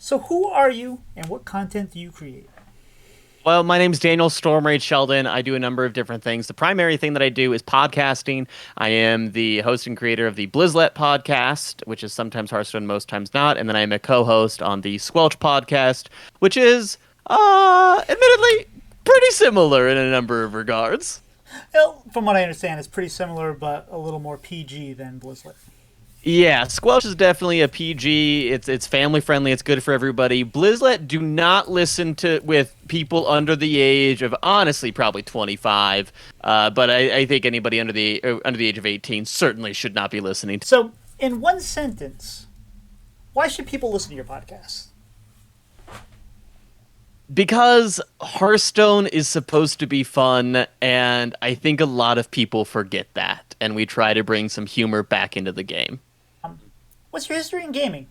So who are you and what content do you create? Well, my name's Daniel Stormraige Sheldon. I do a number of different things. The primary thing that I do is podcasting. I am the host and creator of the Blizzet podcast, which is sometimes Hearthstone, most times not. And then I'm a co-host on the Squelch podcast, which is, admittedly, pretty similar in a number of regards. Well, from what I understand, it's pretty similar, but a little more PG than Blizzet. Yeah, Squelch is definitely a PG. It's family friendly. It's good for everybody. Blizzlet, do not listen to with people under the age of honestly probably 25. But I think anybody under the age of 18 certainly should not be listening. So, in one sentence, why should people listen to your podcast? Because Hearthstone is supposed to be fun, and I think a lot of people forget that, and we try to bring some humor back into the game. What's your history in gaming?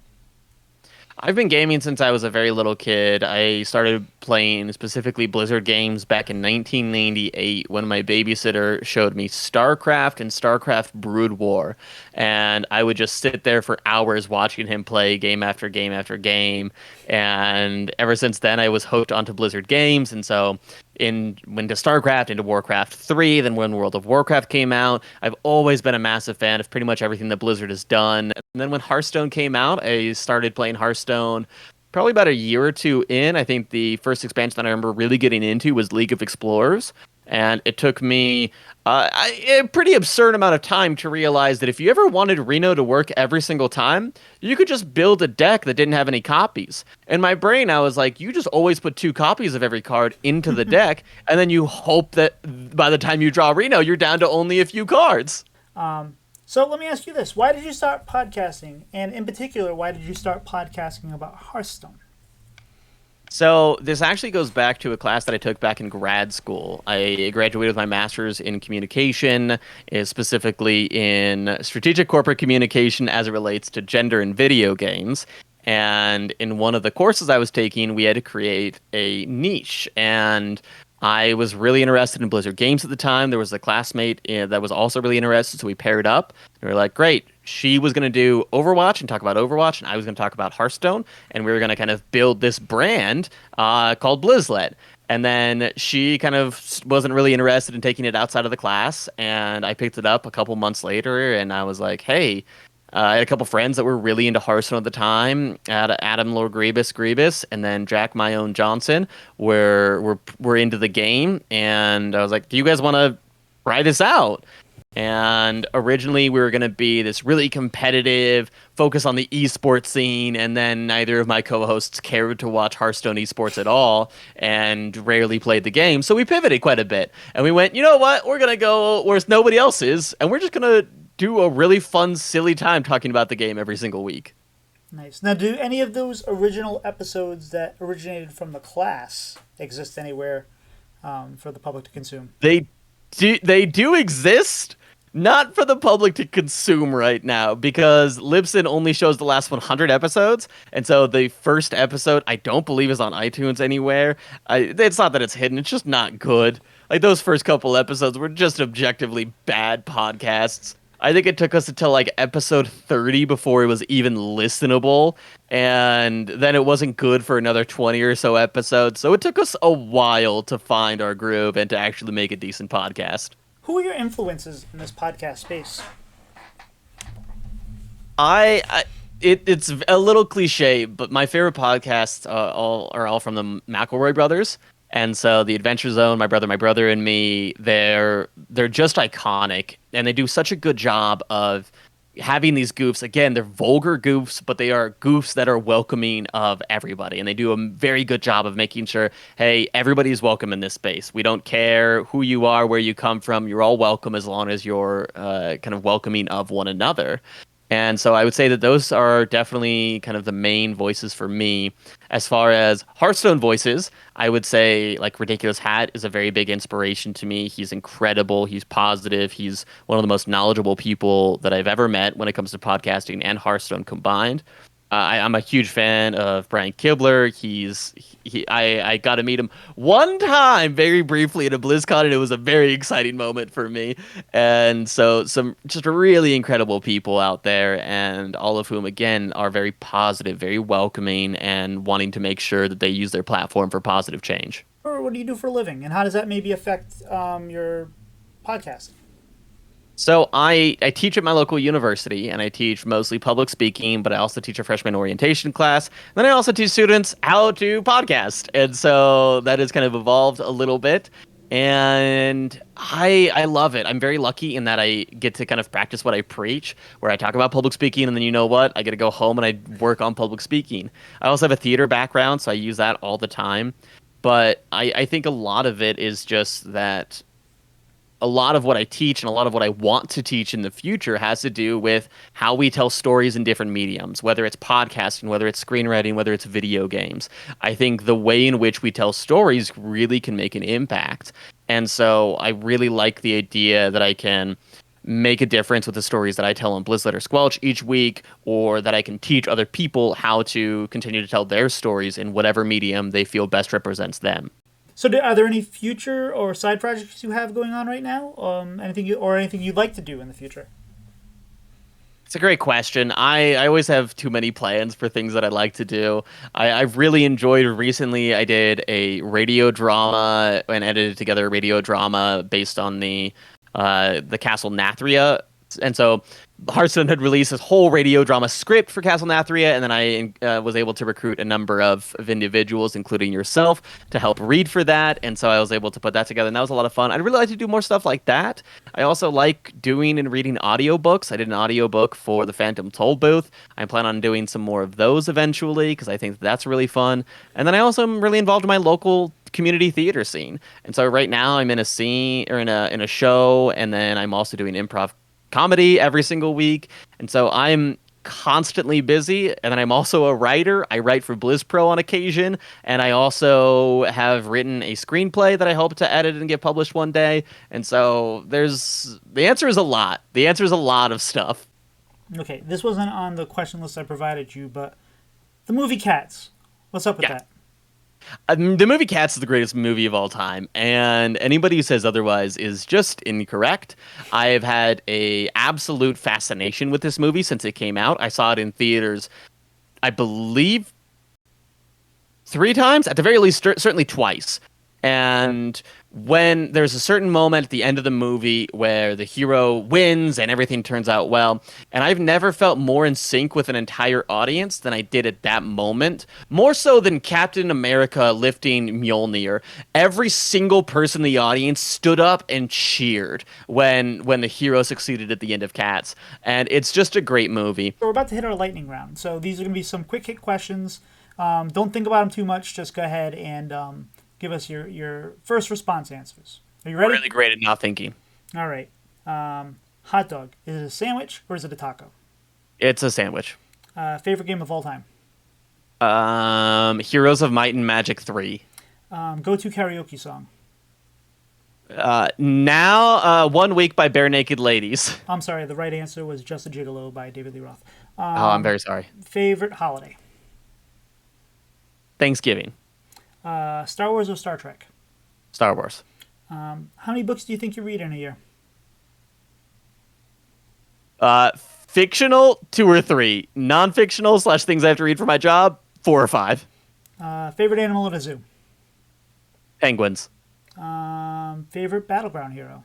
I've been gaming since I was a very little kid. I started playing specifically Blizzard games back in 1998 when my babysitter showed me StarCraft and StarCraft Brood War. And I would just sit there for hours watching him play game after game after game. And ever since then, I was hooked onto Blizzard games. And so went to StarCraft, into Warcraft 3, then when World of Warcraft came out. I've always been a massive fan of pretty much everything that Blizzard has done. And then when Hearthstone came out, I started playing Hearthstone probably about a year or two in. I think the first expansion that I remember really getting into was League of Explorers. And it took me a pretty absurd amount of time to realize that if you ever wanted Reno to work every single time, you could just build a deck that didn't have any copies. In my brain, I was like, you just always put two copies of every card into the deck, and then you hope that by the time you draw Reno, you're down to only a few cards. So let me ask you this. Why did you start podcasting? And in particular, why did you start podcasting about Hearthstone? So this actually goes back to a class that I took back in grad school. I graduated with my master's in communication, specifically in strategic corporate communication as it relates to gender in video games. And in one of the courses I was taking, we had to create a niche. And I was really interested in Blizzard games at the time. There was a classmate that was also really interested, so we paired up. We were like, great. She was going to do Overwatch and talk about Overwatch, and I was going to talk about Hearthstone, and we were going to kind of build this brand called Blizzlet. And then she kind of wasn't really interested in taking it outside of the class, and I picked it up a couple months later, and I was like, hey, I had a couple friends that were really into Hearthstone at the time. Adam Lord Grievous, and then Jack My Own Johnson were into the game, and I was like, "Do you guys want to try this out?" And originally we were going to be this really competitive focus on the esports scene, and then neither of my co-hosts cared to watch Hearthstone esports at all and rarely played the game. So we pivoted quite a bit, and we went, you know what? We're going to go where nobody else is, and we're just going to do a really fun, silly time talking about the game every single week. Nice. Now, do any of those original episodes that originated from the class exist anywhere for the public to consume? They do exist, not for the public to consume right now, because Libsyn only shows the last 100 episodes, and so the first episode I don't believe is on iTunes anywhere. It's not that it's hidden; it's just not good. Like those first couple episodes were just objectively bad podcasts. I think it took us until like episode 30 before it was even listenable, and then it wasn't good for another 20 or so episodes. So it took us a while to find our groove and to actually make a decent podcast. Who are your influences in this podcast space? It's a little cliche, but my favorite podcasts are all from the McElroy brothers. And so the Adventure Zone, my brother and me, they're just iconic, and they do such a good job of having these goofs. Again, they're vulgar goofs, but they are goofs that are welcoming of everybody, and they do a very good job of making sure, hey, everybody's welcome in this space. We don't care who you are, where you come from. You're all welcome as long as you're kind of welcoming of one another. And so I would say that those are definitely kind of the main voices for me. As far as Hearthstone voices, I would say like Ridiculous Hat is a very big inspiration to me. He's incredible. He's positive. He's one of the most knowledgeable people that I've ever met when it comes to podcasting and Hearthstone combined. I'm a huge fan of Brian Kibler. I got to meet him one time very briefly at a BlizzCon, and it was a very exciting moment for me. And so some just really incredible people out there, and all of whom again are very positive, very welcoming, and wanting to make sure that they use their platform for positive change. Or what do you do for a living, and how does that maybe affect your podcast? So I teach at my local university, and I teach mostly public speaking, but I also teach a freshman orientation class. Then I also teach students how to podcast, and so that has kind of evolved a little bit. And I love it. I'm very lucky in that I get to kind of practice what I preach, where I talk about public speaking, and then you know what? I get to go home and I work on public speaking. I also have a theater background, so I use that all the time. But I think a lot of it is just that a lot of what I teach and a lot of what I want to teach in the future has to do with how we tell stories in different mediums, whether it's podcasting, whether it's screenwriting, whether it's video games. I think the way in which we tell stories really can make an impact. And so I really like the idea that I can make a difference with the stories that I tell on Blizzet or Squelch each week, or that I can teach other people how to continue to tell their stories in whatever medium they feel best represents them. So, are there any future or side projects you have going on right now? Anything you'd like to do in the future? It's a great question. I always have too many plans for things that I like to do. I've really enjoyed recently. I did a radio drama and edited together a radio drama based on the Castle Nathria, and so Hearthstone had released this whole radio drama script for Castle Nathria, and then I was able to recruit a number of individuals, including yourself, to help read for that, and so I was able to put that together, and that was a lot of fun. I'd really like to do more stuff like that. I also like doing and reading audiobooks. I did an audiobook for the Phantom Toll Booth. I plan on doing some more of those eventually, because I think that's really fun. And then I also am really involved in my local community theater scene, and so right now I'm in a scene or in a show, and then I'm also doing improv comedy every single week. And so I'm constantly busy. And then I'm also a writer. I write for BlizzPro on occasion. And I also have written a screenplay that I hope to edit and get published one day. And so the answer is a lot. The answer is a lot of stuff. Okay, this wasn't on the question list I provided you, but the movie Cats. What's up with that? The movie Cats is the greatest movie of all time, and anybody who says otherwise is just incorrect. I have had a absolute fascination with this movie since it came out. I saw it in theaters, I believe, 3 times, at the very least, certainly twice. And when there's a certain moment at the end of the movie where the hero wins and everything turns out well, and I've never felt more in sync with an entire audience than I did at that moment, more so than Captain America lifting Mjolnir. Every single person in the audience stood up and cheered when the hero succeeded at the end of Cats, and it's just a great movie. So we're about to hit our lightning round, so these are going to be some quick hit questions. Don't think about them too much, just go ahead and give us your first response answers. Are you ready? Really great at not thinking. All right. Hot dog. Is it a sandwich or is it a taco? It's a sandwich. Favorite game of all time? Heroes of Might and Magic 3. Go-to karaoke song? Now, 1 Week by Bare Naked Ladies. I'm sorry, the right answer was Just a Gigolo by David Lee Roth. I'm very sorry. Favorite holiday? Thanksgiving. Star Wars or Star Trek? Star Wars. How many books do you think you read in a year? Fictional, 2 or 3. Non-fictional / things I have to read for my job, 4 or 5. Favorite animal at a zoo? Penguins. Favorite battleground hero?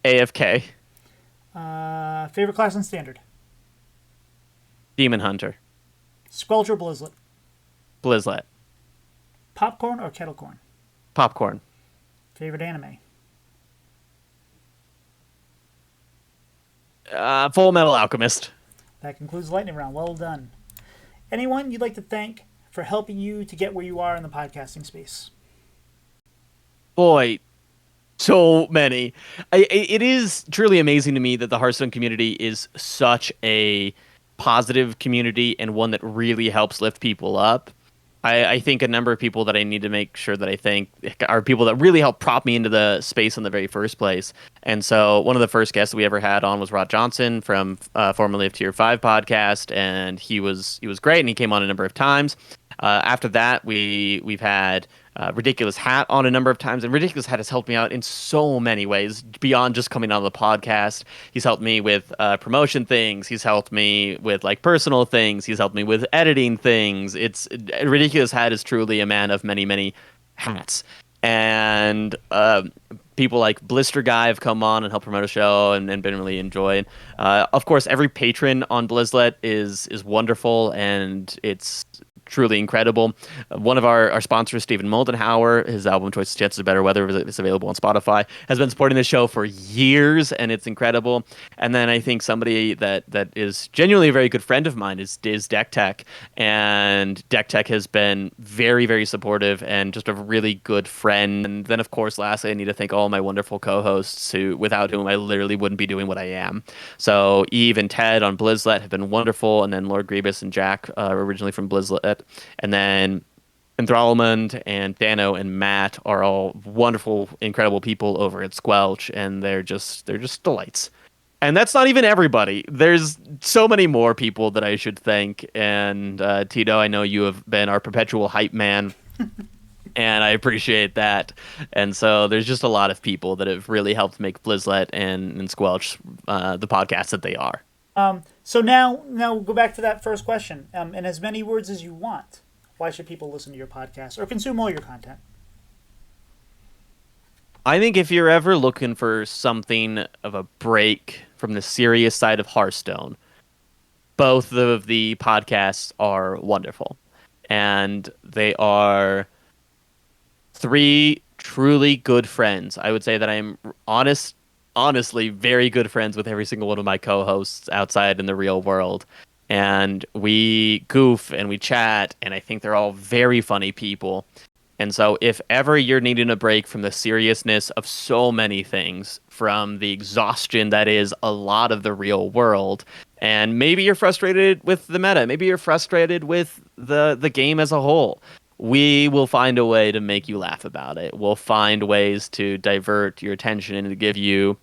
AFK. Favorite class in standard? Demon Hunter. Squelch or Blizzlet? Blizzlet. Popcorn or kettle corn? Popcorn. Favorite anime? Full Metal Alchemist. That concludes the lightning round. Well done. Anyone you'd like to thank for helping you to get where you are in the podcasting space? Boy, so many. It is truly amazing to me that the Hearthstone community is such a positive community and one that really helps lift people up. I think a number of people that I need to make sure that I thank are people that really helped prop me into the space in the very first place. And so one of the first guests we ever had on was Rod Johnson from formerly of Tier 5 podcast, and he was great, and he came on a number of times. After that, we've had Ridiculous Hat on a number of times, and Ridiculous Hat has helped me out in so many ways beyond just coming on the podcast. He's helped me with promotion things. He's helped me with like personal things. He's helped me with editing things. It's Ridiculous Hat is truly a man of many hats, and people like Blister Guy have come on and helped promote a show and been really enjoyed. Of course, every patron on Blizzet is wonderful, and it's truly incredible. One of our sponsors, Stephen Moldenhauer, his album Choices, Chances of Better Weather is available on Spotify, has been supporting the show for years, and it's incredible. And then I think somebody that is genuinely a very good friend of mine is Deck Tech, and Deck Tech has been very supportive and just a really good friend. And then, of course, lastly, I need to thank all my wonderful co-hosts without whom I literally wouldn't be doing what I am. So Eve and Ted on Blizzlet have been wonderful, and then Lord Grievous and Jack, originally from Blizzlet. And then Enthrallment and Dano and Matt are all wonderful, incredible people over at Squelch, and they're just delights. And that's not even everybody. There's so many more people that I should thank. And Tito, I know you have been our perpetual hype man, and I appreciate that. And so there's just a lot of people that have really helped make Blizzlet and Squelch the podcast that they are. So now we'll go back to that first question. In as many words as you want, why should people listen to your podcast or consume all your content? I think if you're ever looking for something of a break from the serious side of Hearthstone, both of the podcasts are wonderful. And they are three truly good friends. I would say that I'm honestly very good friends with every single one of my co-hosts outside in the real world, and we goof and we chat, and I think they're all very funny people. And so if ever you're needing a break from the seriousness of so many things, from the exhaustion that is a lot of the real world, and maybe you're frustrated with the meta, maybe you're frustrated with the game as a whole, we will find a way to make you laugh about it. We'll find ways to divert your attention and to give you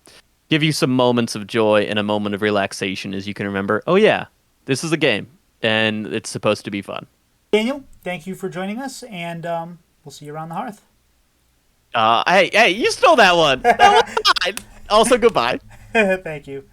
some moments of joy and a moment of relaxation as you can remember, oh yeah, this is a game, and it's supposed to be fun. Daniel, thank you for joining us, and we'll see you around the hearth. Hey, you stole that one. That was mine. Also, goodbye. Thank you.